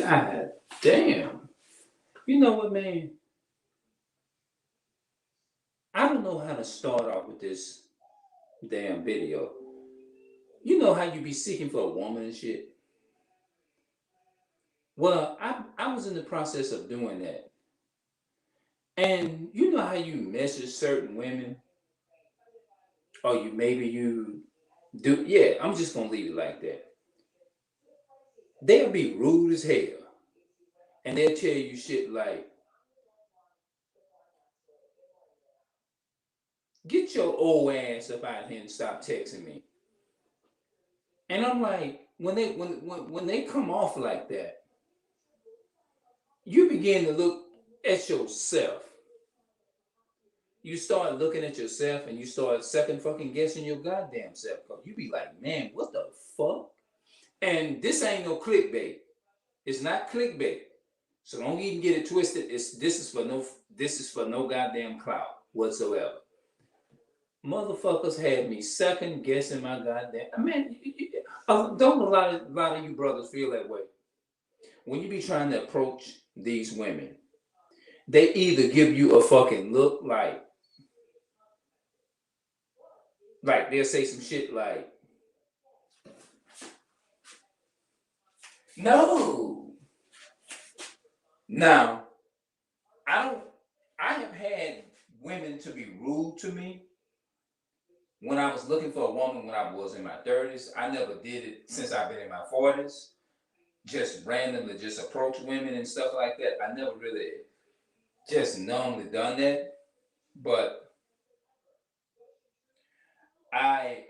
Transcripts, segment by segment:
God damn. You know what, man? I don't know how to start off with this damn video. You know how you be seeking for a woman and shit? Well, I was in the process of doing that. And you know how you message certain women? Or you do, yeah, I'm just gonna leave it like that. They'll be rude as hell. And they'll tell you shit like, get your old ass up out here and stop texting me. And I'm like, when they come off like that, you begin to look at yourself. You start looking at yourself and you start second fucking guessing your goddamn self. Cause you be like, man, what the fuck? And this ain't no clickbait. It's not clickbait. So don't even get it twisted. This is for no goddamn clout whatsoever. Motherfuckers had me second guessing my goddamn. I mean, don't a lot of you brothers feel that way? When you be trying to approach these women, they either give you a fucking look like they'll say some shit like, no. Now, I don't I have had women to be rude to me when I was looking for a woman when I was in my 30s. I never did it since I've been in my 40s. Just randomly just approach women and stuff like that. I never really just normally done that. But I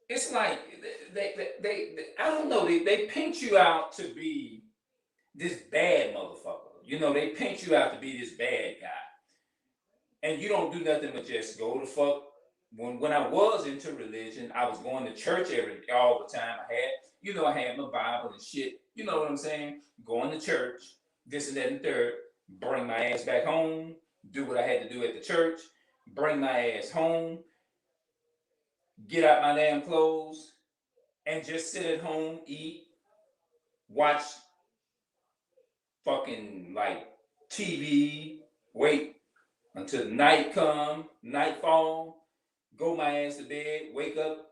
it's like I don't know, they paint you out to be this bad motherfucker. You know, they paint you out to be this bad guy. And you don't do nothing but just go to fuck. When I was into religion, I was going to church all the time. I had my Bible and shit. You know what I'm saying? Going to church, this and that and third. Bring my ass back home. Do what I had to do at the church. Bring my ass home. Get out my damn clothes and just sit at home, eat, watch fucking like TV, wait until night come, nightfall, go my ass to bed, wake up,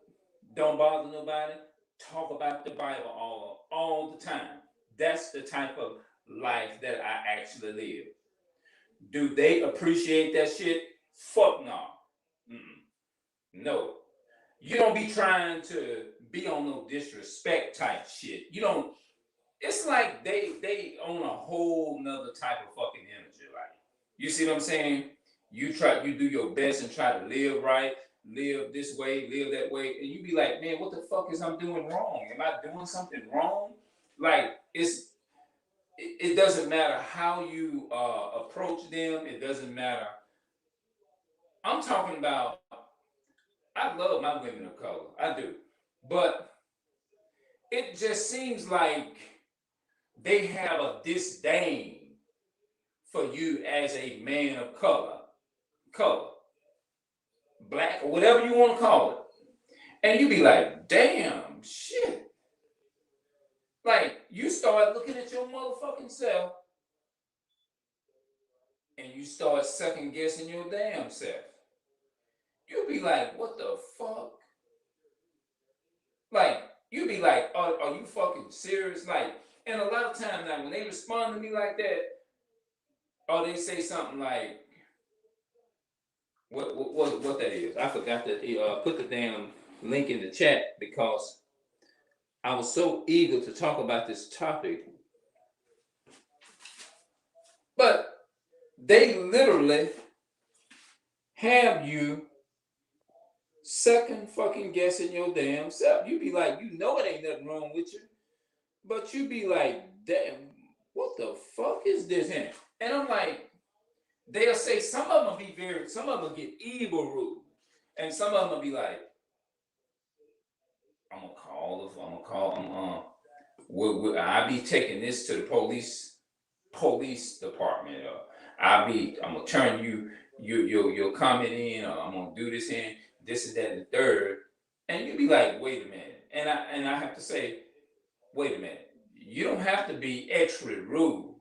don't bother nobody, talk about the Bible all the time. That's the type of life that I actually live. Do they appreciate that shit? Fuck no. Mm-mm. No. You don't be trying to be on no disrespect type shit. You don't. It's like they own a whole nother type of fucking energy. Like, you see what I'm saying? You do your best and try to live right, live this way, live that way, and you be like, man, what the fuck is I'm doing wrong? Am I doing something wrong? Like, it doesn't matter how you approach them. It doesn't matter. I'm talking about. I love my women of color. I do, but it just seems like they have a disdain for you as a man of color, black, or whatever you want to call it. And you be like, damn, shit. Like, you start looking at your motherfucking self and you start second guessing your damn self. You be like, what the fuck? Like, you be like, are you fucking serious? Like, and a lot of times now, when they respond to me like that, or they say something like, what that is. I forgot to put the damn link in the chat because I was so eager to talk about this topic. But they literally have you second fucking guessing your damn self. You be like, you know it ain't nothing wrong with you, but you be like, damn, what the fuck is this? And I'm like, they'll say some of them some of them get evil rude, and some of them will be like, I'm gonna call them. I be taking this to the police department. I'm gonna turn your comment in, or I'm gonna do this in this and that and the third, and you be like, wait a minute, and I have to say, wait a minute, You don't have to be extra rude.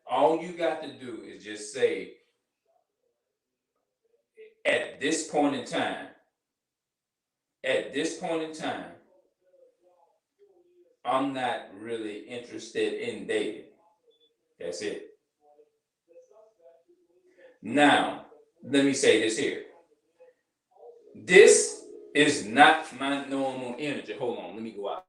All you got to do is just say, at this point in time, at this point in time, I'm not really interested in dating. That's it. Now, let me say this here. This is not my normal energy. Hold on, let me go out.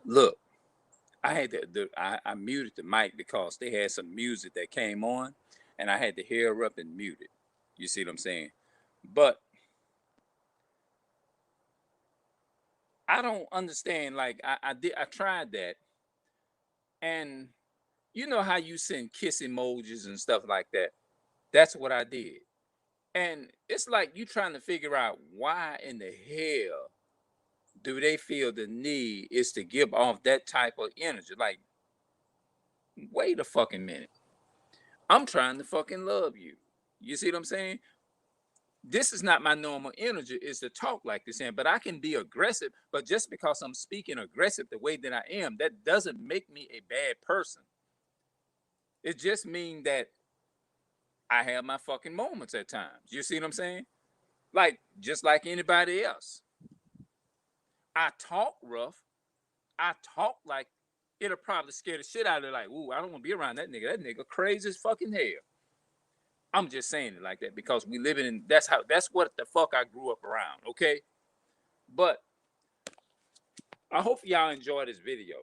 Look, I had I muted the mic because they had some music that came on, and I had to hear up and mute it. You see what I'm saying? But I don't understand. Like I tried that, and you know how you send kiss emojis and stuff like that. That's what I did, and it's like you trying to figure out why in the hell do they feel the need is to give off that type of energy? Like, wait a fucking minute. I'm trying to fucking love you. You see what I'm saying? This is not my normal energy is to talk like this, and but I can be aggressive. But just because I'm speaking aggressive the way that I am, that doesn't make me a bad person. It just means that I have my fucking moments at times. You see what I'm saying? Like just like anybody else. I talk rough. I talk like it'll probably scare the shit out of it. Like, ooh, I don't want to be around that nigga. That nigga crazy as fucking hell. I'm just saying it like that because we living in that's what the fuck I grew up around. Okay, but I hope y'all enjoy this video.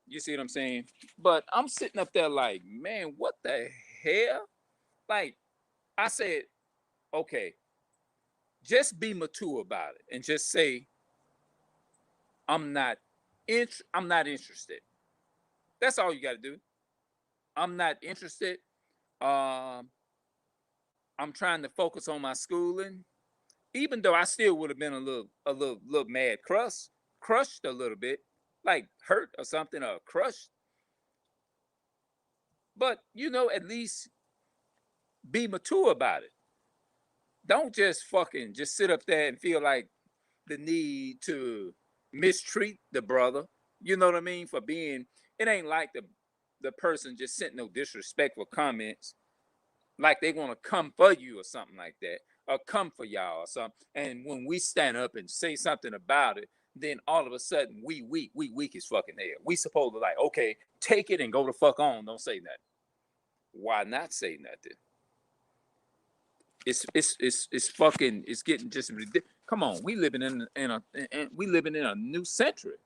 You see what I'm saying? But I'm sitting up there like, man, what the hell? Like, I said, okay, just be mature about it and just say, I'm not I'm not interested. That's all you gotta do. I'm not interested. Um, I'm trying to focus on my schooling. Even though I still would have been a little mad, crushed a little bit, like hurt or something, or crushed. But at least be mature about it. Don't just fucking just sit up there and feel like the need to mistreat the brother. You know what I mean? For being, it ain't like the person just sent no disrespectful comments, like they want to come for you or something like that, or come for y'all or something. And when we stand up and say something about it, then all of a sudden we weak as fucking hell. We supposed to like, okay, take it and go the fuck on. Don't say nothing. Why not say nothing? It's fucking it's getting just ridiculous. Come on, we living we living in a new century.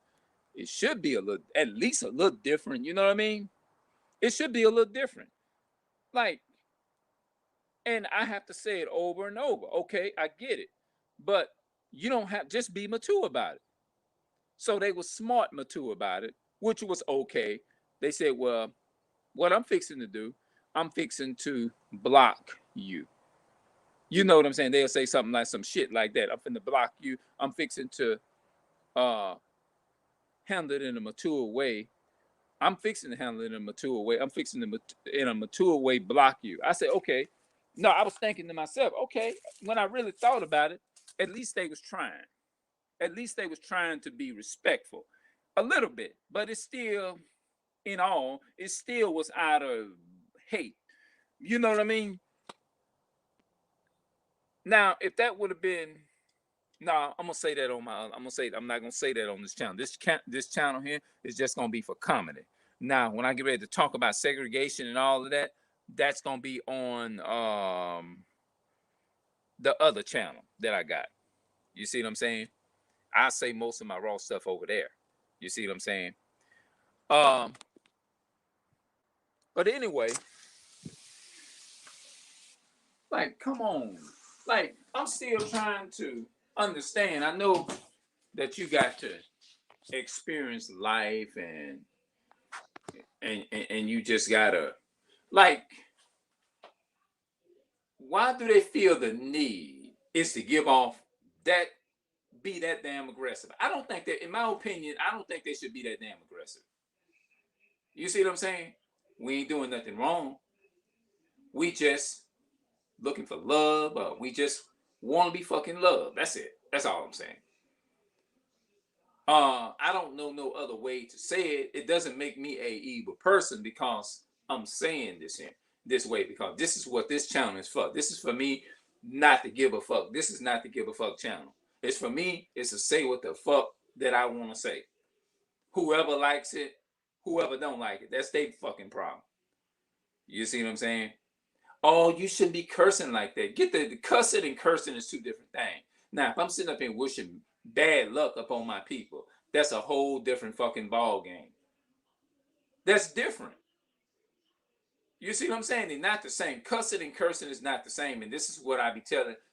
It should be a little, at least a little different. You know what I mean? It should be a little different. Like, and I have to say it over and over. Okay, I get it, but you don't have just be mature about it. So they were smart, mature about it, which was okay. They said, "Well, what I'm fixing to do, I'm fixing to block you." You know what I'm saying? They'll say something like some shit like that. I'm finna block you. I'm fixing to uh handle it in a mature way. I'm fixing to handle it in a mature way. I'm fixing to in a mature way block you. I said, okay. No, I was thinking to myself, okay, when I really thought about it, at least they was trying. At least they was trying to be respectful. A little bit, but it's still, in all, it still was out of hate. You know what I mean? Now, if that would have been, no, I'm gonna say that on my. I'm gonna say I'm not gonna say that on this channel. This channel here is just gonna be for comedy. Now, when I get ready to talk about segregation and all of that, that's gonna be on the other channel that I got. You see what I'm saying? I say most of my raw stuff over there. You see what I'm saying? Um, but anyway, like, come on, like I'm still trying to understand. I know that you got to experience life and you just gotta, like, why do they feel the need is to give off that, be that damn aggressive? I don't think that, in my opinion, I don't think they should be that damn aggressive. You see what I'm saying? We ain't doing nothing wrong. We just looking for love, or we just want to be fucking loved. That's it. That's all I'm saying. I don't know no other way to say it. It doesn't make me a evil person because I'm saying this in this way, because this is what this channel is for. This is for me not to give a fuck. This is not to give a fuck channel. It's for me, it's to say what the fuck that I want to say. Whoever likes it, whoever don't like it, that's their fucking problem. You see what I'm saying? Oh, you shouldn't be cursing like that. Get the cussing and cursing is two different things. Now, if I'm sitting up here wishing bad luck upon my people, that's a whole different fucking ball game. That's different. You see what I'm saying? They're not the same. Cussing and cursing is not the same. And this is what I be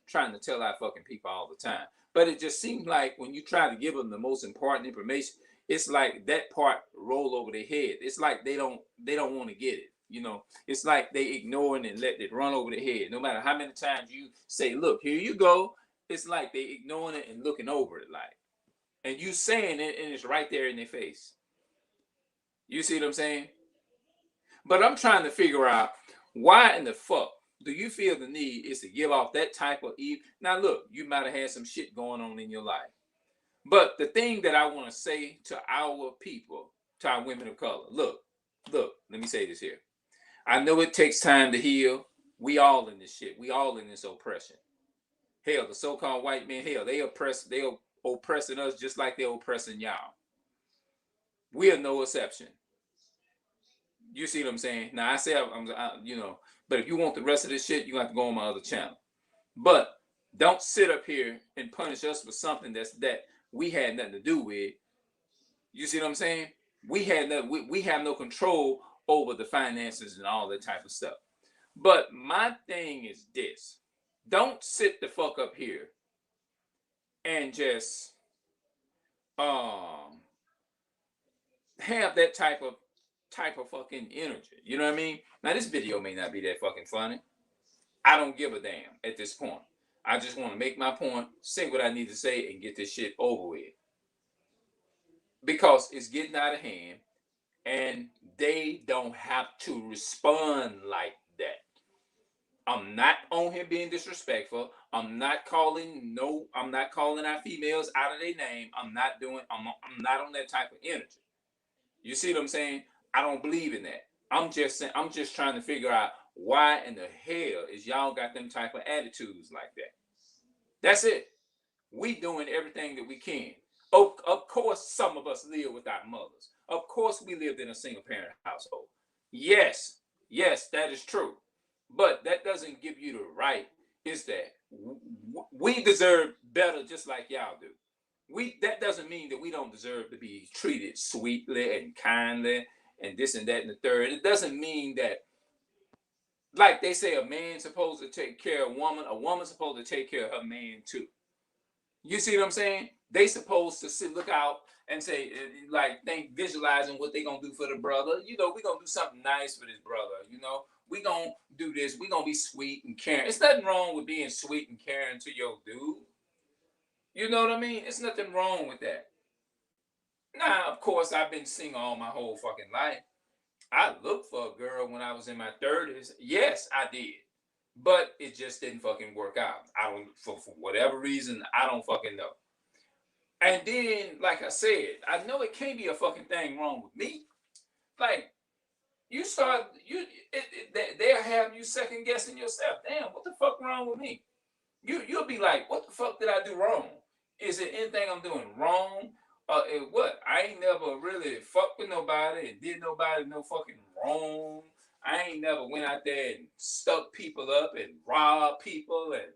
trying to tell our fucking people all the time. But it just seems like when you try to give them the most important information, it's like that part roll over their head. It's like they don't want to get it. You know, it's like they ignoring and let it run over their head. No matter how many times you say, look, here you go. It's like they ignoring it and looking over it, like, and you saying it and it's right there in their face. You see what I'm saying? But I'm trying to figure out, why in the fuck do you feel the need is to give off that type of evil? Now, look, you might have had some shit going on in your life. But the thing that I want to say to our people, to our women of color, look, let me say this here. I know it takes time to heal. We all in this shit. We all in this oppression. Hell, the so-called white men, hell, they oppressing us just like they're oppressing y'all. We are no exception. You see what I'm saying? Now, I say, you know, but if you want the rest of this shit, you have to go on my other channel. But don't sit up here and punish us for something that we had nothing to do with. You see what I'm saying? We have no control over the finances and all that type of stuff. But my thing is this: don't sit the fuck up here and just have that type of fucking energy. You know what I mean? Now, this video may not be that fucking funny. I don't give a damn at this point. I just want to make my point, say what I need to say, and get this shit over with. Because it's getting out of hand, and they don't have to respond like that. I'm not on here being disrespectful. I'm not calling our females out of their name. I'm not on that type of energy. You see what I'm saying? I don't believe in that. I'm just trying to figure out why in the hell is y'all got them type of attitudes like that. That's it. We doing everything that we can. Oh, of course, some of us live with our mothers. Of course, we lived in a single parent household. Yes, that is true. But that doesn't give you the right, is that we deserve better just like y'all do. That doesn't mean that we don't deserve to be treated sweetly and kindly and this and that and the third. It doesn't mean that, like they say, a man's supposed to take care of a woman's supposed to take care of her man too. You see what I'm saying? They supposed to look out and say, like, visualizing what they gonna do for the brother. You know, we gonna do something nice for this brother. You know, we gonna do this. We gonna be sweet and caring. It's nothing wrong with being sweet and caring to your dude. You know what I mean? It's nothing wrong with that. Now, of course, I've been single all my whole fucking life. I looked for a girl when I was in my 30s. Yes, I did. But it just didn't fucking work out. I don't, for whatever reason, I don't fucking know. And then, like I said, I know it can't be a fucking thing wrong with me. Like, they'll have you second guessing yourself. Damn, what the fuck wrong with me? You'll be like, what the fuck did I do wrong? Is it anything I'm doing wrong? What? I ain't never really fucked with nobody and did nobody no fucking wrong. I ain't never went out there and stuck people up and robbed people and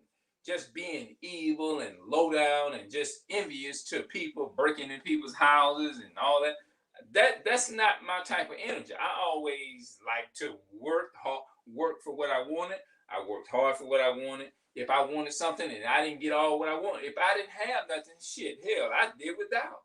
just being evil and low down and just envious to people, breaking in people's houses and all that. That's not my type of energy. I always like to work for what I wanted. I worked hard for what I wanted. If I wanted something and I didn't get all what I wanted, if I didn't have nothing, shit, hell, I did without.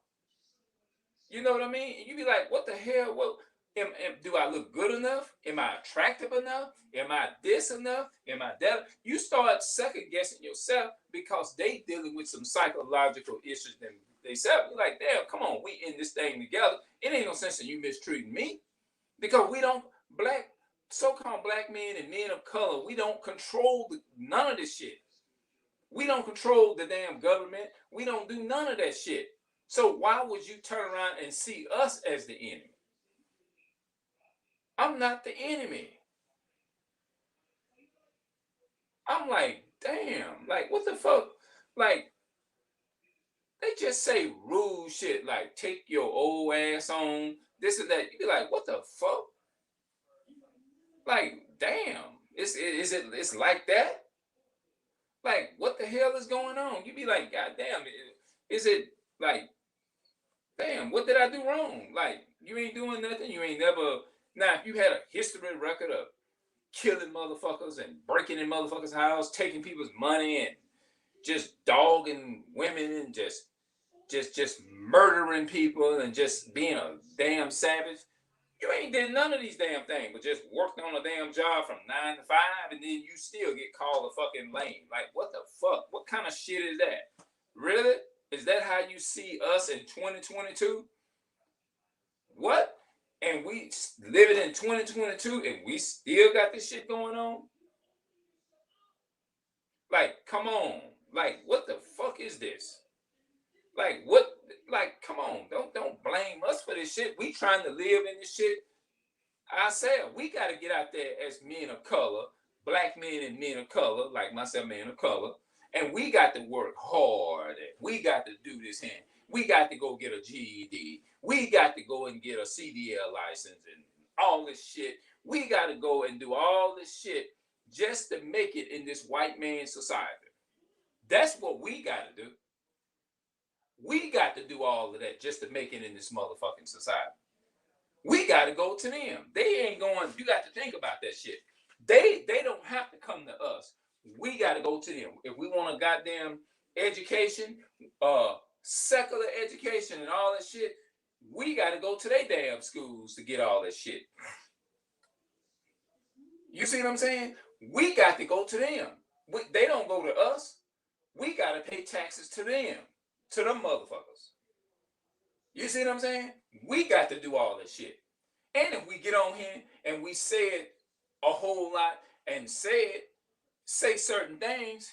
You know what I mean? And you be like, what the hell? Well, Do I look good enough? Am I attractive enough? Am I this enough? Am I that? You start second guessing yourself because they dealing with some psychological issues themselves. You're like, damn, come on, we in this thing together. It ain't no sense in you mistreating me because we don't black so-called black men and men of color. We don't control none of this shit. We don't control the damn government. We don't do none of that shit. So why would you turn around and see us as the enemy? I'm not the enemy. I'm like, damn, like what the fuck? Like they just say rude shit like take your old ass on, this and that. You be like, what the fuck? Like, damn, it's like that? Like, what the hell is going on? You be like, God damn, is it like, damn, what did I do wrong? Like, you ain't doing nothing. You ain't never. Now, if you had a history record of killing motherfuckers and breaking in motherfuckers' house, taking people's money and just dogging women and just murdering people and just being a damn savage. You ain't did none of these damn things, but just worked on a damn job from 9 to 5, and then you still get called a fucking lame. Like, what the fuck? What kind of shit is that? Really? Is that how you see us in 2022? What? And we living in 2022 and we still got this shit going on? Like, come on. Like, what the fuck is this? Like, what? Like, come on. Don't blame us for this shit. We trying to live in this shit ourselves. We got to get out there as men of color, black men and men of color, like myself, man of color, and we got to work hard. We got to do this hand. We got to go get a GED. We got to go and get a CDL license and all this shit. We got to go and do all this shit just to make it in this white man society. That's what we got to do. We got to do all of that just to make it in this motherfucking society. We got to go to them. They ain't going. You got to think about that shit. They don't have to come to us. We got to go to them. If we want a goddamn education, secular education, and all that shit, we got to go to their damn schools to get all that shit. You see what I'm saying? We got to go to them. They don't go to us. We got to pay taxes to them, to them motherfuckers. You see what I'm saying? We got to do all this shit. And if we get on here and we say it a whole lot and say certain things,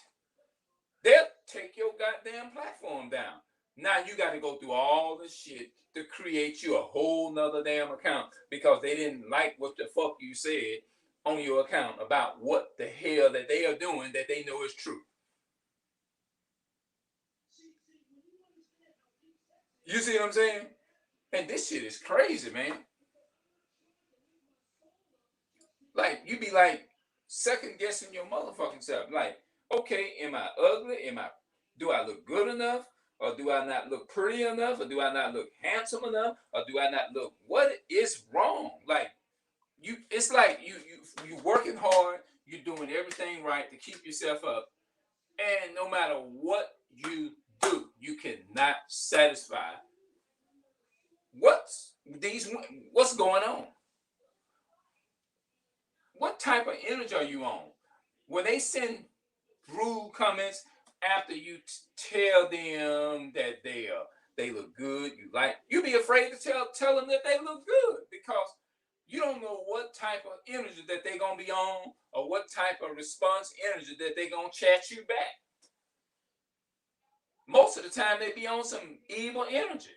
they'll take your goddamn platform down. Now you got to go through all this shit to create you a whole nother damn account because they didn't like what the fuck you said on your account about what the hell that they are doing that they know is true. You see what I'm saying? And this shit is crazy, man. Like, you be like second guessing your motherfucking self. Like, okay, am I ugly? Do I look good enough? Or do I not look pretty enough? Or do I not look handsome enough? Or do I not look, what is wrong? Like, it's like you working hard, you're doing everything right to keep yourself up. And no matter what you do, you cannot satisfy what's going on. What type of energy are you on? When they send rude comments after you tell them that they look good, you be afraid to tell them that they look good because you don't know what type of energy that they're gonna be on or what type of response energy that they're gonna chat you back. Most of the time they be on some evil energy.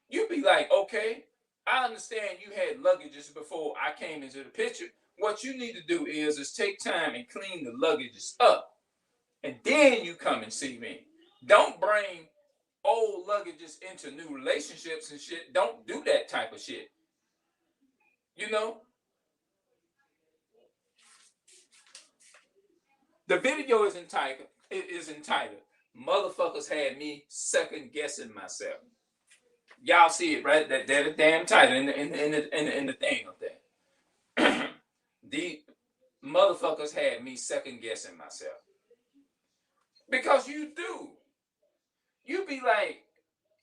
You be like, okay, I understand you had luggages before I came into the picture. What you need to do is take time and clean the luggages up. And then you come and see me. Don't bring old luggages into new relationships and shit. Don't do that type of shit. You know? The video is entitled, Motherfuckers Had Me Second Guessing Myself. Y'all see it, right? That damn title in the thing up there. The motherfuckers had me second guessing myself. Because you do. You be like,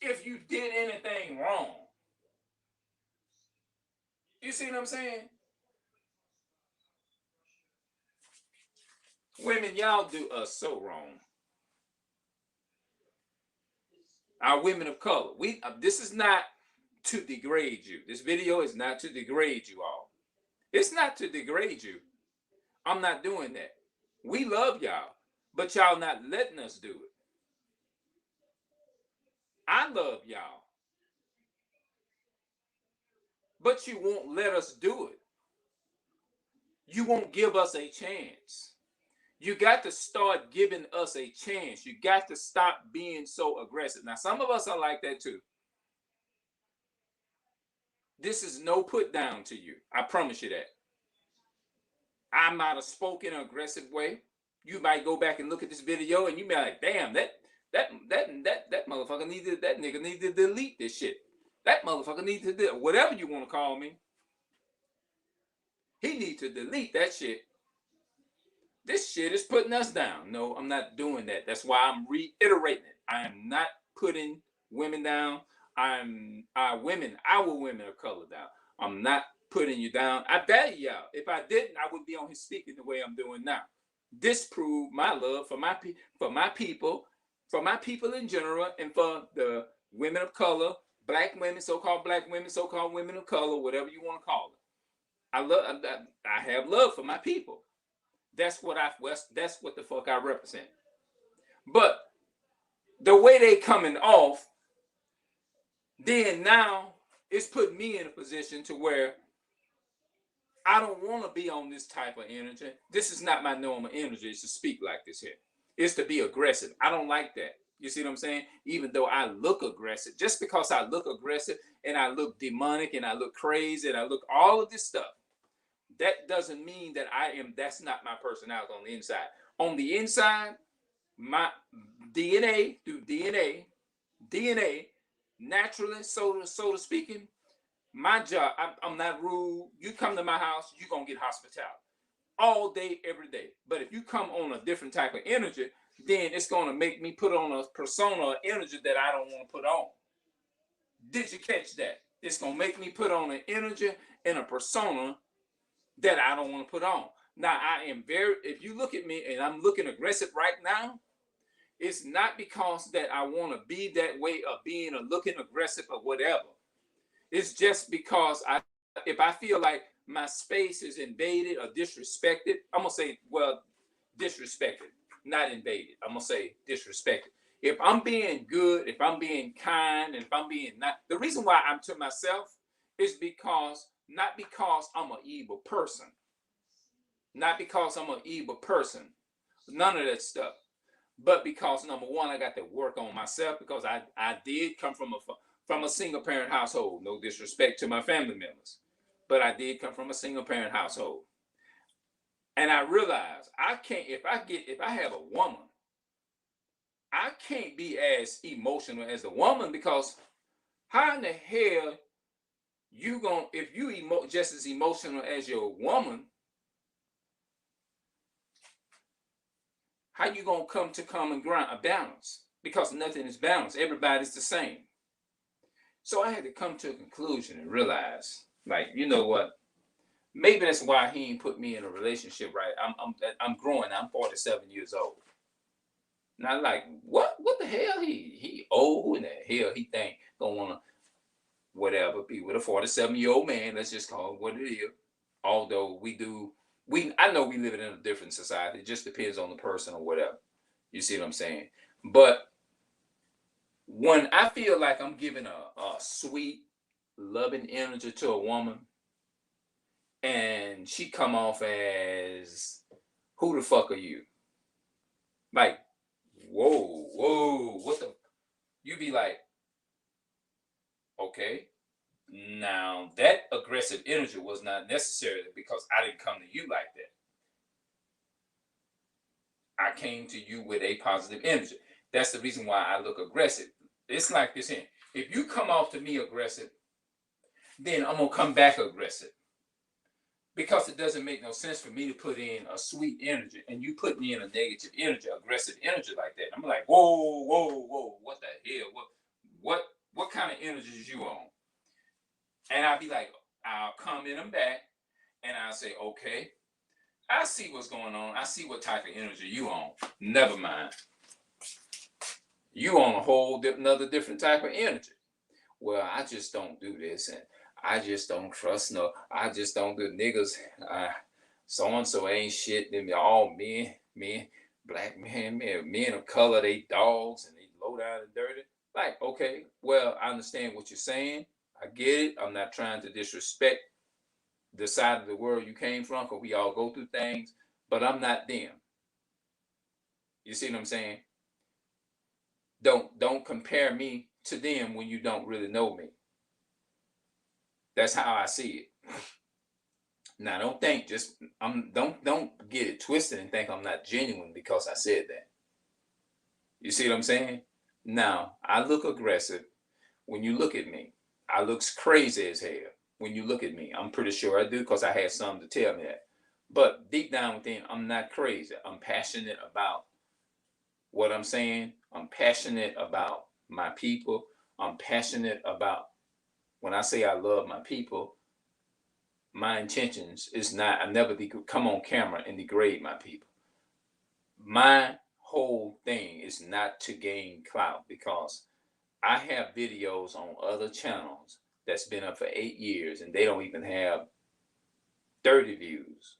if you did anything wrong, You see what I'm saying? Women, y'all do us so wrong. Our women of color. This is not to degrade you. This video is not to degrade you all. It's not to degrade you. I'm not doing that. We love y'all, but y'all not letting us do it. I love y'all, but you won't let us do it. You won't give us a chance. You got to start giving us a chance. You got to stop being so aggressive. Now, some of us are like that too. This is no put down to you. I promise you that. I might have spoken in an aggressive way. You might go back and look at this video and you be like, damn, that motherfucker needed, that nigga needed to delete this shit. That motherfucker needs to do whatever you want to call me. He needs to delete that shit. This shit is putting us down. No, I'm not doing that. That's why I'm reiterating it. I am not putting women down. Our women of color down. I'm not putting you down. I value y'all. If I didn't, I would be on here speaking the way I'm doing now. This proved my love for my people, for my people in general, and for the women of color, black women, so-called women of color, whatever you want to call it. I have love for my people. That's what the fuck I represent. But the way they coming off, then now it's put me in a position to where I don't want to be on this type of energy. This is not my normal energy. It's to speak like this here. It's to be aggressive. I don't like that. You see what I'm saying? Even though I look aggressive, just because I look aggressive and I look demonic and I look crazy and I look all of this stuff, that doesn't mean that that's not my personality on the inside. On the inside, my DNA, naturally, so to speaking, my job, I'm not rude. You come to my house, you're going to get hospitality all day, every day. But if you come on a different type of energy, then it's going to make me put on a persona or energy that I don't want to put on. Did you catch that? It's going to make me put on an energy and a persona that I don't want to put on. Now, if you look at me and I'm looking aggressive right now, it's not because that I want to be that way of being or looking aggressive or whatever. It's just because if I feel like my space is invaded or disrespected, I'm going to say, well, disrespected, not invaded. I'm going to say disrespected. If I'm being good, if I'm being kind, if I'm being not, the reason why I'm to myself is not because I'm an evil person. Not because I'm an evil person. None of that stuff. But because, number one, I got to work on myself because I did come from a single parent household. No disrespect to my family members. But I did come from a single parent household. And I realized if I have a woman, I can't be as emotional as the woman, because how in the hell if you just as emotional as your woman, how you gonna come to common ground, a balance? Because nothing is balanced. Everybody's the same. So I had to come to a conclusion and realize, like, you know what? Maybe that's why he ain't put me in a relationship, right? I'm growing. I'm 47 years old. And I'm like, what the hell? He old, and the hell he think don't wanna whatever be with a 47-year-old man. Let's just call it what it is. Although I know we live in a different society. It just depends on the person or whatever. You see what I'm saying? But when I feel like I'm giving a sweet, loving energy to a woman, and she come off as, who the fuck are you? Like, whoa, what the? You be like, okay. Now, that aggressive energy was not necessarily because I didn't come to you like that. I came to you with a positive energy. That's the reason why I look aggressive. It's like this here. If you come off to me aggressive, then I'm going to come back aggressive. Because it doesn't make no sense for me to put in a sweet energy and you put me in a negative energy, aggressive energy like that. I'm like, whoa, what the hell? What kind of energy is you on? And I'd be like, I'll comment them back, and I'll say, okay, I see what's going on. I see what type of energy you on. Never mind. You on a whole another different type of energy. Well, I just don't do this, and I just don't trust no. I just don't do niggas. So and so ain't shit. Them all men, black men of color. They dogs and they low down and dirty. Like, okay, well, I understand what you're saying. I get it. I'm not trying to disrespect the side of the world you came from, because we all go through things. But I'm not them. You see what I'm saying? Don't compare me to them when you don't really know me. That's how I see it. Now, don't think don't get it twisted and think I'm not genuine because I said that. You see what I'm saying? Now, I look aggressive when you look at me. I looks crazy as hell when you look at me. I'm pretty sure I do, because I had something to tell me that. But deep down within, I'm not crazy. I'm passionate about what I'm saying. I'm passionate about my people. I'm passionate about, when I say I love my people, my intentions is not, I never come on camera and degrade my people. My whole thing is not to gain clout, because I have videos on other channels that's been up for 8 years and they don't even have 30 views.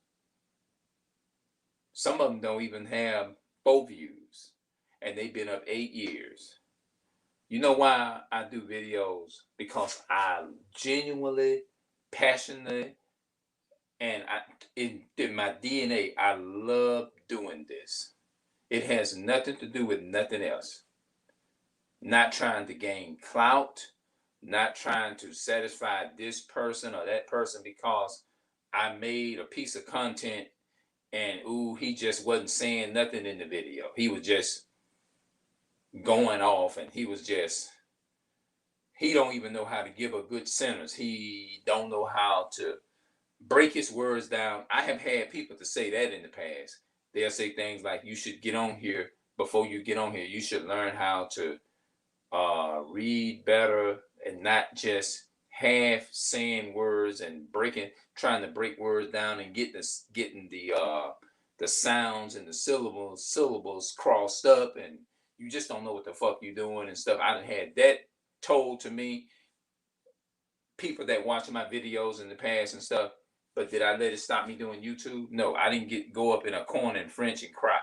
Some of them don't even have 4 views, and they've been up 8 years. You know why I do videos? Because I genuinely, passionately, and in my DNA, I love doing this. It has nothing to do with nothing else. Not trying to gain clout, not trying to satisfy this person or that person because I made a piece of content and ooh, he just wasn't saying nothing in the video. He was just going off, and he don't even know how to give a good sentence. He don't know how to break his words down. I have had people to say that in the past. They'll say things like, you should get on here. Before you get on here, you should learn how to read better and not just half saying words and trying to break words down and getting the sounds and the syllables crossed up, and you just don't know what the fuck you're doing and stuff. I done had that told to me, people that watch my videos in the past and stuff. But did I let it stop me doing YouTube? No, I didn't go up in a corner in French and cry.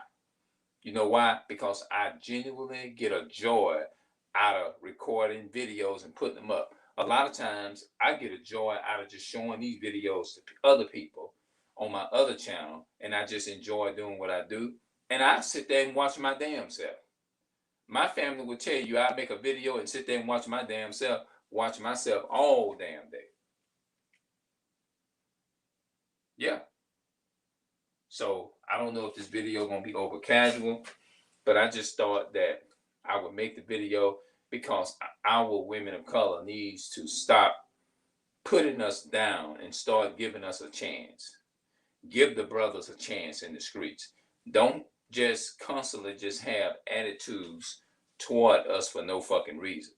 You know why? Because I genuinely get a joy out of recording videos and putting them up. A lot of times I get a joy out of just showing these videos to other people on my other channel, and I just enjoy doing what I do. And I sit there and watch my damn self. My family would tell you I make a video and sit there and watch my damn self, watch myself all damn day. Yeah. So I don't know if this video is gonna be over casual, but I just thought that I would make the video because our women of color needs to stop putting us down and start giving us a chance. Give the brothers a chance in the streets. Don't just constantly just have attitudes toward us for no fucking reason.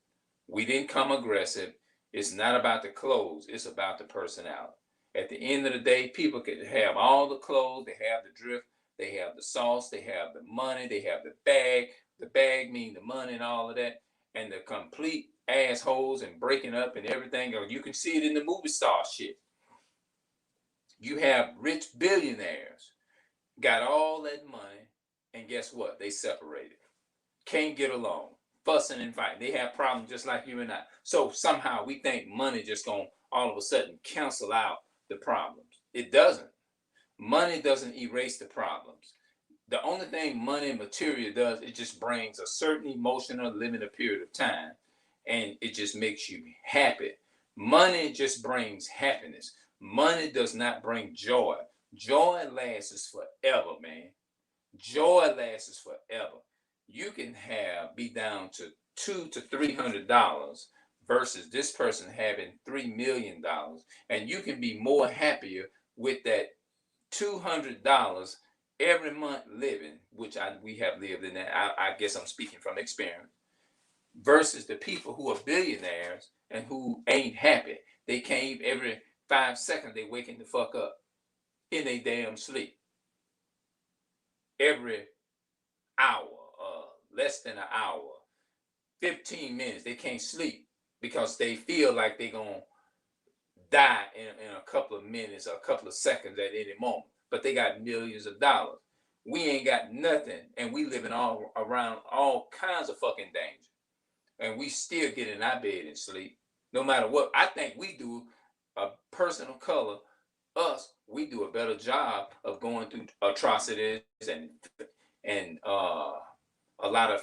We didn't come aggressive. It's not about the clothes. It's about the personality. At the end of the day, people can have all the clothes. They have the drift. They have the sauce. They have the money. They have the bag. The bag means the money and all of that. And the complete assholes and breaking up and everything. You can see it in the movie star shit. You have rich billionaires, got all that money, and guess what? They separated. Can't get along. Fussing and fighting. They have problems just like you and I. So somehow we think money just gonna all of a sudden cancel out the problems. It doesn't. Money doesn't erase the problems. The only thing money and material does, it just brings a certain emotional limited period of time, and it just makes you happy. Money just brings happiness. Money does not bring joy. Joy lasts forever, man. Joy lasts forever. You can be down to $200 to $300 versus this person having $3 million, and you can be more happier with that $200 every month living, which we have lived in that. I guess I'm speaking from experience, versus the people who are billionaires and who ain't happy. They can't every 5 seconds, they waking the fuck up in a damn sleep. Every hour, less than an hour, 15 minutes, they can't sleep because they feel like they're going to die in a couple of minutes or a couple of seconds at any moment. But they got millions of dollars. We ain't got nothing, and we living all around all kinds of fucking danger. And we still get in our bed and sleep, no matter what. I think we do, a person of color, us, we do a better job of going through atrocities and a lot of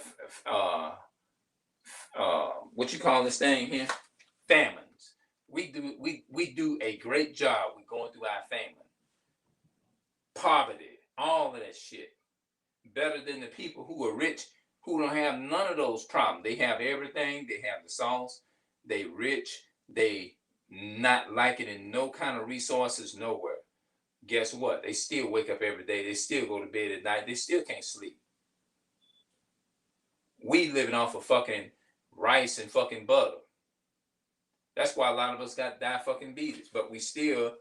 what you call this thing here, famines. We do a great job with going through our famine, poverty, all of that shit, better than the people who are rich, who don't have none of those problems. They have everything. They have the sauce. They rich. They not liking in no kind of resources nowhere. Guess what? They still wake up every day. They still go to bed at night. They still can't sleep. We living off of fucking rice and fucking butter. That's why a lot of us got diabetes. But we still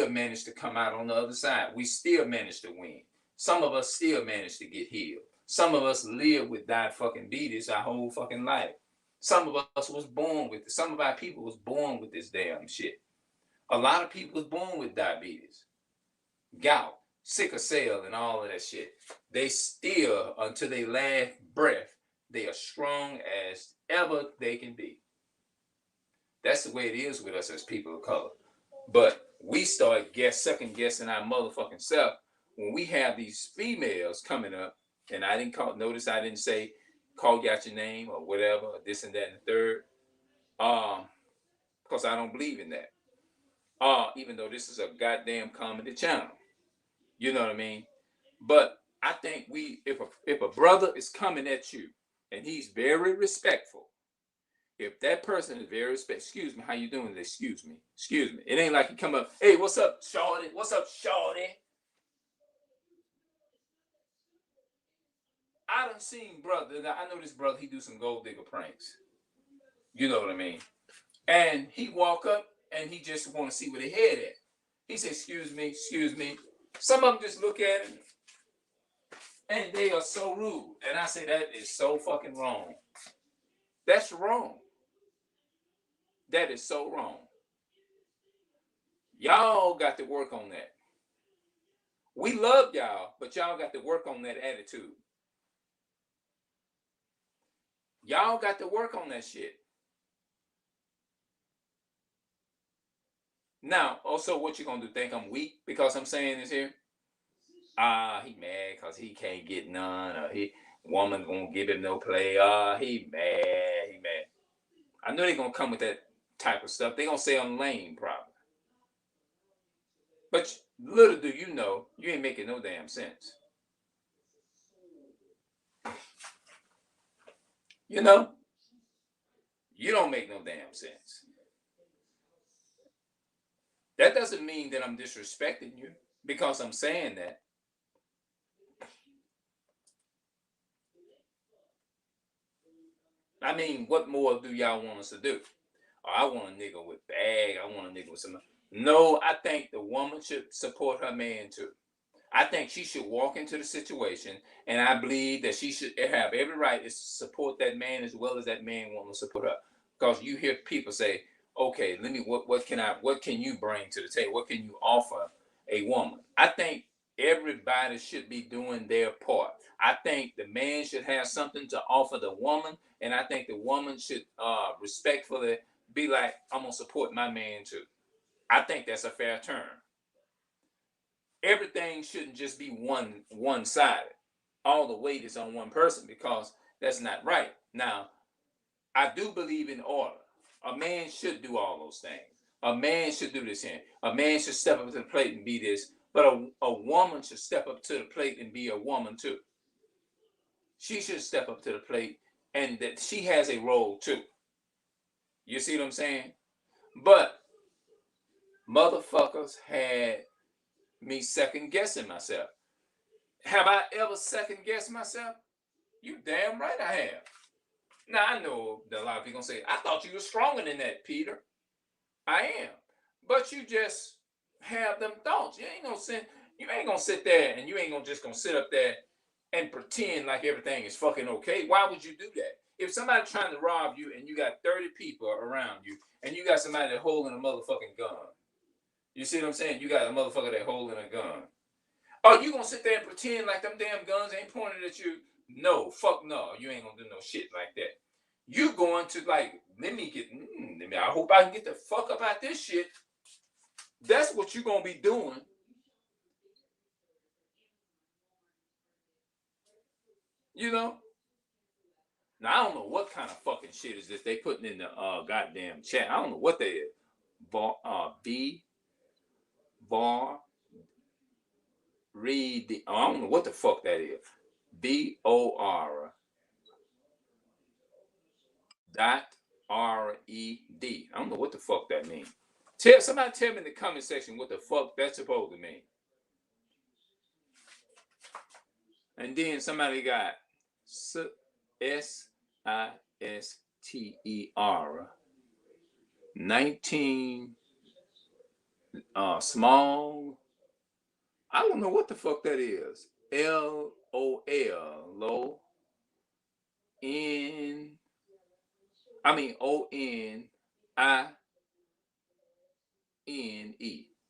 managed to come out on the other side. We still managed to win. Some of us still managed to get healed. Some of us live with diabetes our whole fucking life. Some of us was born with it. Some of our people was born with this damn shit. A lot of people was born with diabetes, gout, sickle cell, and all of that shit. They still, until they last breath, they are strong as ever they can be. That's the way it is with us as people of color. But we start second guessing our motherfucking self when we have these females coming up. And I didn't notice I didn't say call you out your name or whatever, or this and that and the third. Because I don't believe in that. Even though this is a goddamn comedy channel. You know what I mean? But I think if a brother is coming at you and he's very respectful, if that person is very respectful, excuse me, how you doing? Excuse me. It ain't like you come up, hey, what's up, shorty? What's up, shorty? I done seen brother. I know this brother, he do some gold digger pranks. You know what I mean? And he walk up and he just want to see where they head at. He said, excuse me. Some of them just look at him and they are so rude. And I say, that is so fucking wrong. That's wrong. That is so wrong. Y'all got to work on that. We love y'all, but y'all got to work on that attitude. Y'all got to work on that shit. Now, also, what you gonna do? Think I'm weak because I'm saying this here? He mad because he can't get none, or woman gonna give him no play. He mad. I know they gonna come with that type of stuff. They gonna say I'm lame, probably. But little do you know, you ain't making no damn sense. You know? You don't make no damn sense. That doesn't mean that I'm disrespecting you because I'm saying that. I mean, what more do y'all want us to do? Oh, I want a nigga with bag. I want a nigga with some. No, I think the woman should support her man too. I think she should walk into the situation, and I believe that she should have every right to support that man as well as that man want to support her. Because you hear people say, "Okay, what can you bring to the table? What can you offer a woman?" I think everybody should be doing their part. I think the man should have something to offer the woman, and I think the woman should respectfully be like, "I'm gonna support my man too." I think that's a fair term. Everything shouldn't just be one-sided. All the weight is on one person because that's not right. Now, I do believe in order. A man should do all those things. A man should do this here. A man should step up to the plate and be this. But a woman should step up to the plate and be a woman too. She should step up to the plate and that she has a role too. You see what I'm saying? But motherfuckers had me second guessing myself. Have I ever second guessed myself? You damn right I have. Now I know that a lot of people gonna say, I thought you were stronger than that, Peter. I am. But you just have them thoughts. You ain't gonna sit there and you ain't gonna just gonna sit up there and pretend like everything is fucking okay. Why would you do that? If somebody's trying to rob you and you got 30 people around you and you got somebody that holding a motherfucking gun, you see what I'm saying? You got a motherfucker that holding a gun. Are you gonna sit there and pretend like them damn guns ain't pointed at you? No, fuck no. You ain't gonna do no shit like that. You going to like, I hope I can get the fuck up out this shit. That's what you gonna be doing. You know? Now I don't know what kind of fucking shit is this they putting in the goddamn chat. I don't know what they is. Read the. I don't know what the fuck that is. BOR .RED. I don't know what the fuck that means. Somebody tell me in the comment section what the fuck that's supposed to mean. And then somebody got SISTER 19 small. I don't know what the fuck that is. LOL ONINE. I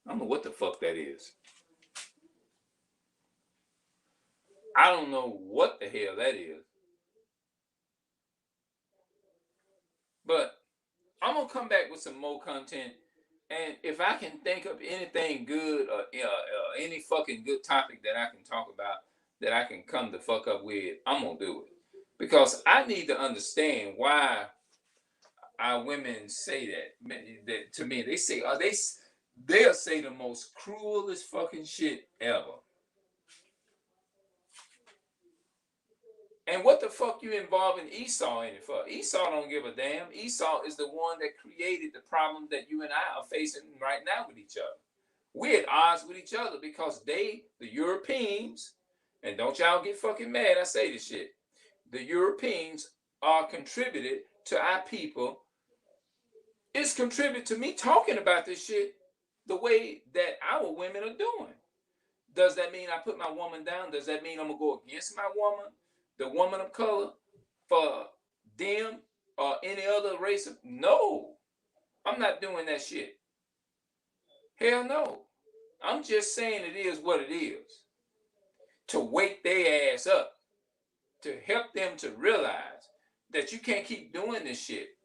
don't know what the fuck that is. I don't know what the hell that is. But I'm gonna come back with some more content, and if I can think of anything good or any fucking good topic that I can talk about, that I can come the fuck up with, I'm gonna do it, because I need to understand why our women say that to me. They say they'll say the most cruelest fucking shit ever. And what the fuck you involving Esau in it for? Esau don't give a damn. Esau is the one that created the problem that you and I are facing right now with each other. We're at odds with each other because the Europeans, and don't y'all get fucking mad I say this shit, the Europeans are contributed to our people. It's contributed to me talking about this shit the way that our women are doing. Does that mean I put my woman down? Does that mean I'm gonna go against my woman, the woman of color, for them or any other race? No, I'm not doing that shit. Hell no. I'm just saying it is what it is. To wake their ass up, to help them to realize that you can't keep doing this shit.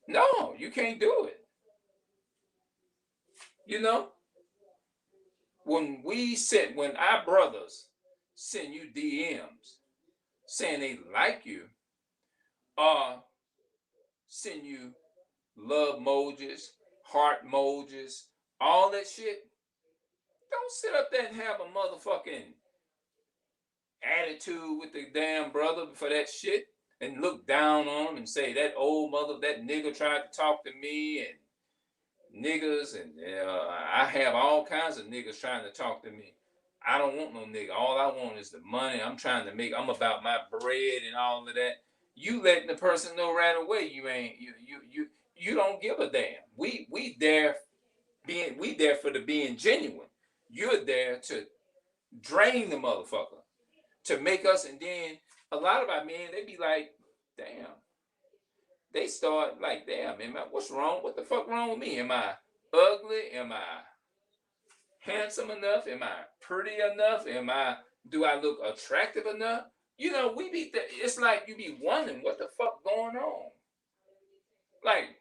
No, you can't do it. You know, when our brothers send you DMs saying they like you, or send you love emojis, heart emojis, all that shit, don't sit up there and have a motherfucking attitude with the damn brother for that shit and look down on him and say that old mother, that nigga tried to talk to me, and niggas, and I have all kinds of niggas trying to talk to me. I don't want no nigga. All I want is the money. I'm about my bread and all of that. You letting the person know right away you don't give a damn. We there for the being genuine. You're there to drain the motherfucker, to make us, and then a lot of our men, they be like, damn. They start like, damn, man, what's wrong? What the fuck wrong with me? Am I ugly? Am I handsome enough? Am I pretty enough? Do I look attractive enough? It's like you be wondering what the fuck going on. Like,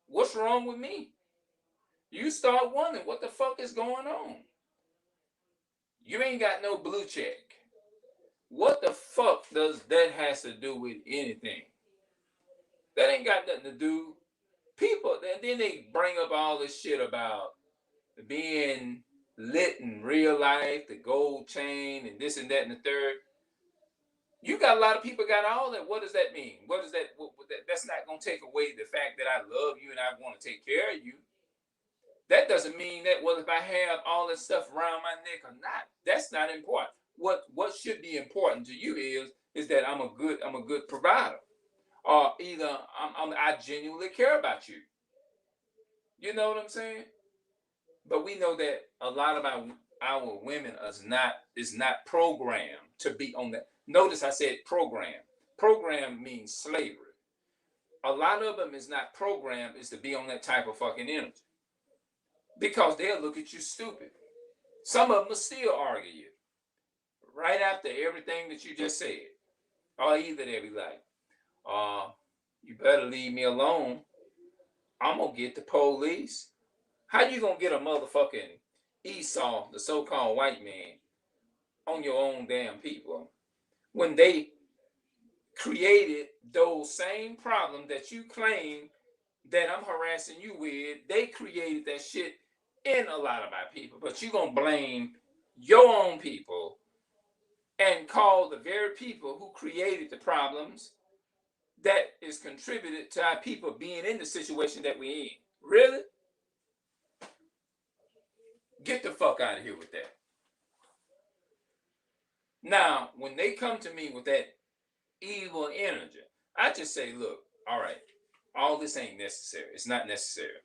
what's wrong with me? You start wondering what the fuck is going on. You ain't got no blue check. What the fuck does that has to do with anything? That ain't got nothing to do. People, and then they bring up all this shit about being lit in real life, the gold chain, and this and that and the third. You got a lot of people got all that. What does that mean? What is that? That's not going to take away the fact that I love you and I want to take care of you. That doesn't mean that, well, if I have all this stuff around my neck or not, that's not important. What should be important to you is that I'm a good provider, or either I genuinely care about you. You know what I'm saying? But we know that a lot of our women is not programmed to be on that. Notice I said program. Program means slavery. A lot of them is not programmed is to be on that type of fucking energy because they'll look at you stupid. Some of them will still argue you right after everything that you just said, or either they'll be like, you better leave me alone. I'm gonna get the police. How you gonna get a motherfucking Esau, the so-called white man, on your own damn people when they created those same problems that you claim that I'm harassing you with? They created that shit in a lot of our people, but you gonna blame your own people and call the very people who created the problems that is contributed to our people being in the situation that we're in. Really? Get the fuck out of here with that. Now, when they come to me with that evil energy, I just say, look, all right, all this ain't necessary. It's not necessary.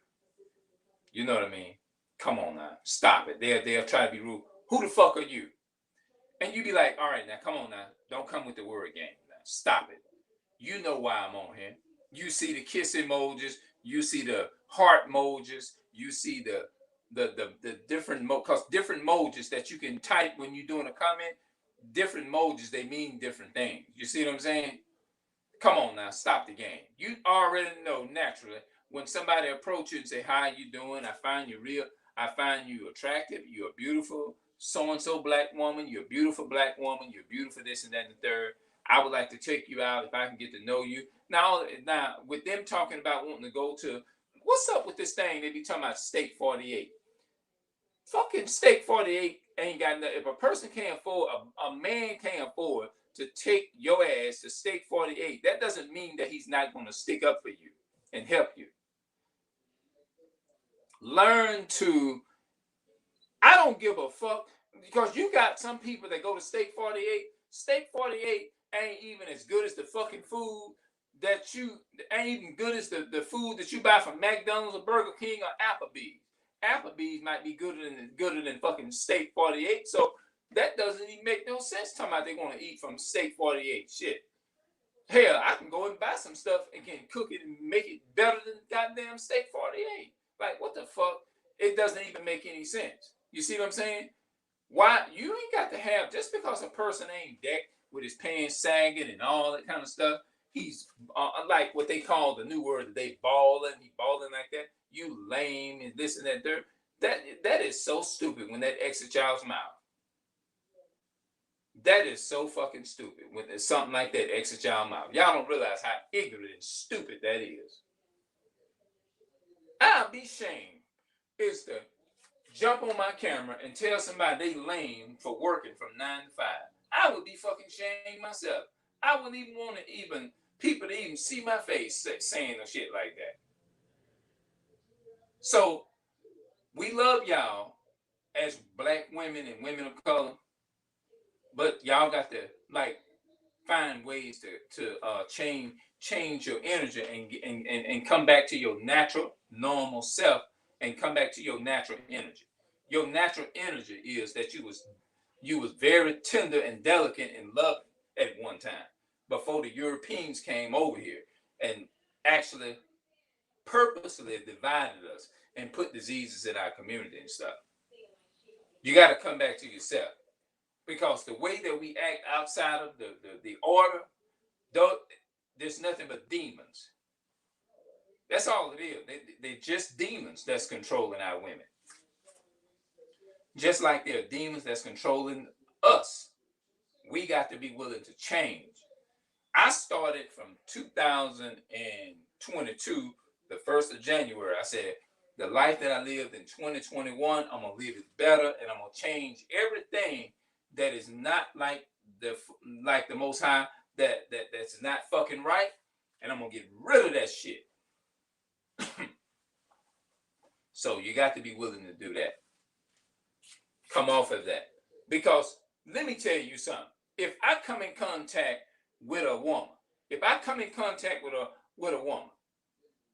You know what I mean? Come on now. Stop it. They'll try to be rude. Who the fuck are you? And you be like, all right, now, come on now. Don't come with the word game now. Stop it. You know why I'm on here. You see the kiss emojis. You see the heart emojis. You see the different, because different emojis that you can type when you're doing a comment, different emojis, they mean different things. You see what I'm saying? Come on now, stop the game. You already know naturally when somebody approaches you and say, how you doing? I find you attractive. You're beautiful. So-and-so black woman. You're a beautiful black woman. You're beautiful this and that and the third. I would like to take you out if I can get to know you. Now with them talking about wanting to go to, what's up with this thing? They be talking about Steak 48. Fucking Steak 48 ain't got nothing. If a person can't afford, a man can't afford to take your ass to Steak 48, that doesn't mean that he's not going to stick up for you and help you. Learn to, I don't give a fuck, because you got some people that go to Steak 48. Steak 48 ain't even as good as the fucking food that you, ain't even good as the food that you buy from McDonald's or Burger King or Applebee's. Applebee's might be gooder than fucking Steak 48. So that doesn't even make no sense talking about they want to eat from Steak 48. Shit. Hell, I can go and buy some stuff and can cook it and make it better than goddamn Steak 48. Like, what the fuck? It doesn't even make any sense. You see what I'm saying? Why? You ain't got to have, just because a person ain't decked with his pants sagging and all that kind of stuff, he's like what they call the new word today, balling. He balling like that. You lame and this and that. That is so stupid when that exits y'all's mouth. That is so fucking stupid when something like that exits y'all mouth. Y'all don't realize how ignorant and stupid that is. I'll be shamed is to jump on my camera and tell somebody they lame for working from 9 to 5. I would be fucking shamed myself. I wouldn't even want to people to even see my face saying a shit like that. So we love y'all as black women and women of color, but y'all got to like find ways to change your energy and come back to your natural normal self and come back to your natural energy. Your natural energy is that you was very tender and delicate and loving at one time before the Europeans came over here and actually purposely divided us and put diseases in our community and stuff. You got to come back to yourself, because the way that we act outside of the order, there's nothing but demons. That's all it is. They're just demons that's controlling our women. Just like there are demons that's controlling us. We got to be willing to change. I started from 2022, the 1st of January. I said, the life that I lived in 2021, I'm going to live it better, and I'm going to change everything that is not like the Most High, that's not fucking right, and I'm going to get rid of that shit. So you got to be willing to do that. Come off of that. Because let me tell you something. If I come in contact with a woman,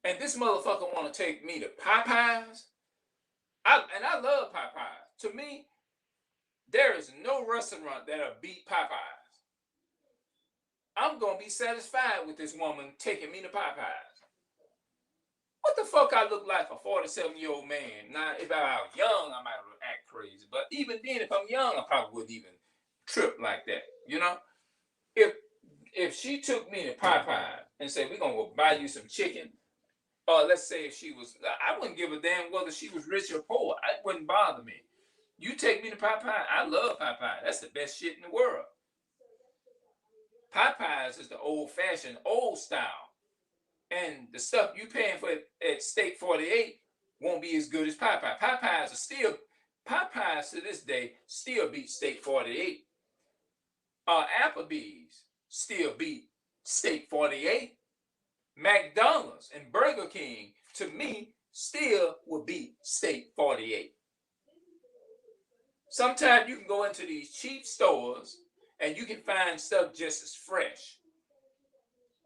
And this motherfucker want to take me to Popeyes. I love Popeyes. To me, there is no restaurant that'll beat Popeyes. I'm gonna be satisfied with this woman taking me to Popeyes. What the fuck I look like a 47-year-old man? Now, if I was young, I might act crazy. But even then, if I'm young, I probably wouldn't even trip like that. You know? If she took me to Popeyes and said, we're gonna go buy you some chicken, or let's say if she was, I wouldn't give a damn whether she was rich or poor. It wouldn't bother me. You take me to Popeyes, I love Popeyes. That's the best shit in the world. Popeyes is the old-fashioned, old style. And the stuff you paying for at Steak 48 won't be as good as Popeyes. Popeyes to this day still beat Steak 48. Applebee's still beat Steak 48. McDonald's and Burger King, to me, still will beat Steak 48. Sometimes you can go into these cheap stores and you can find stuff just as fresh.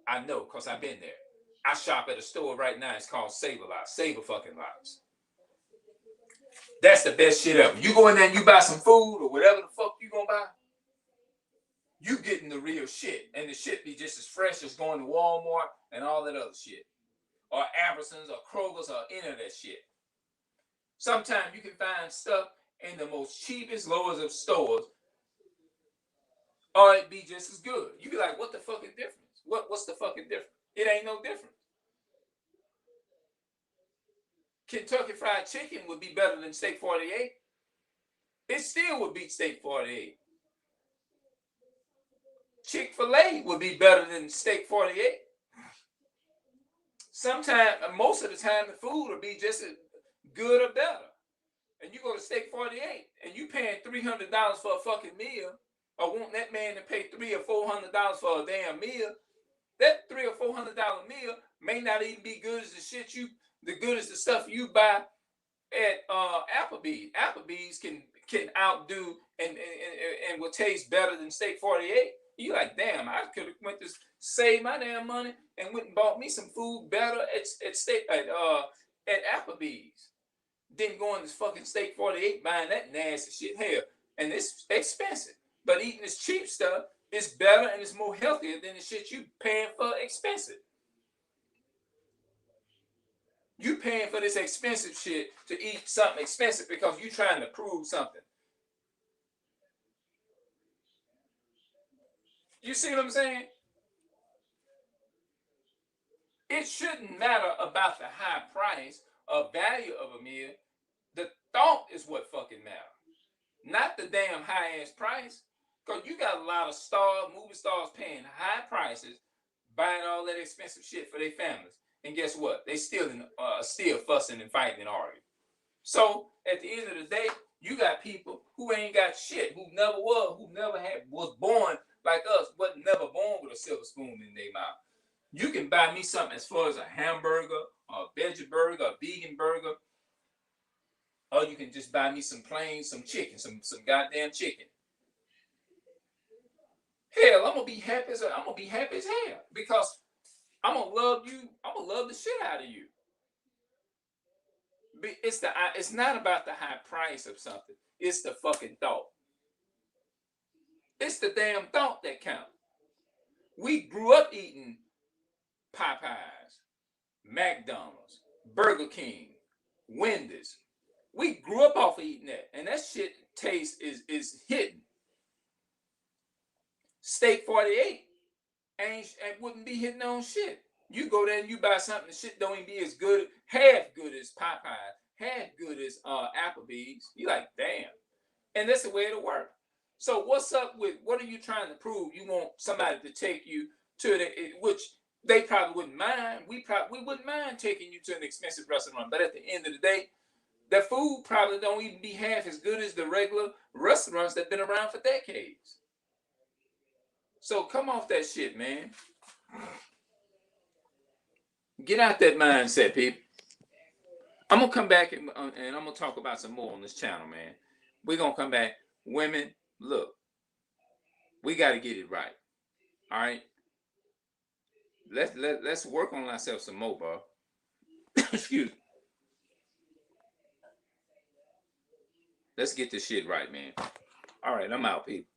I know, because I've been there. I shop at a store right now. It's called Save a Lot. Save a fucking Lots. That's the best shit ever. You go in there and you buy some food or whatever the fuck you gonna buy, you getting the real shit. And the shit be just as fresh as going to Walmart and all that other shit. Or Albertsons or Kroger's or any of that shit. Sometimes you can find stuff in the most cheapest, lowest of stores, or it be just as good. You be like, what the fucking difference? What's the fucking difference? It ain't no difference. Kentucky Fried Chicken would be better than Steak 48. It still would beat Steak 48. Chick-fil-A would be better than Steak 48. Sometimes, most of the time, the food will be just as good or better. And you go to Steak 48 and you paying $300 for a fucking meal, or want that man to pay $300 or $400 for a damn meal. That $300 or $400 meal may not even be good as the good as the stuff you buy at Applebee's. Applebee's can outdo and will taste better than Steak 48. You like, damn, I could have went to save my damn money and went and bought me some food better at Applebee's. Then going to fucking Steak 48 buying that nasty shit. Hell, and it's expensive. But eating this cheap stuff is better and it's more healthier than the shit you paying for expensive. You paying for this expensive shit to eat something expensive because you trying to prove something. You see what I'm saying? It shouldn't matter about the high price or value of a meal. The thought is what fucking matters. Not the damn high ass price. Because you got a lot of movie stars paying high prices, buying all that expensive shit for their families. And guess what? They still fussing and fighting and arguing. So at the end of the day, you got people who ain't got shit, who was born like us, but never born with a silver spoon in their mouth. You can buy me something as far as a hamburger, or a veggie burger, a vegan burger, or you can just buy me some chicken, some goddamn chicken. Hell, I'm gonna be happy as hell because I'm gonna love you. I'm gonna love the shit out of you. It's not about the high price of something. It's the fucking thought. It's the damn thought that counts. We grew up eating Popeyes, McDonald's, Burger King, Wendy's. We grew up off of eating that, and that shit taste is hidden. Steak 48 wouldn't be hitting on shit. You go there and you buy something, the shit don't even be as good, half good as Popeyes, half good as Applebee's. You like, damn. And that's the way it'll work. So what's up with, what are you trying to prove? You want somebody to take you to which they probably wouldn't mind. We wouldn't mind taking you to an expensive restaurant. But at the end of the day, the food probably don't even be half as good as the regular restaurants that have been around for decades. So come off that shit, man. Get out that mindset, people. I'm going to come back and I'm going to talk about some more on this channel, man. We're going to come back. Women, look, we got to get it right. All right? Let's work on ourselves some more, bro. Excuse me. Let's get this shit right, man. All right, I'm out, people.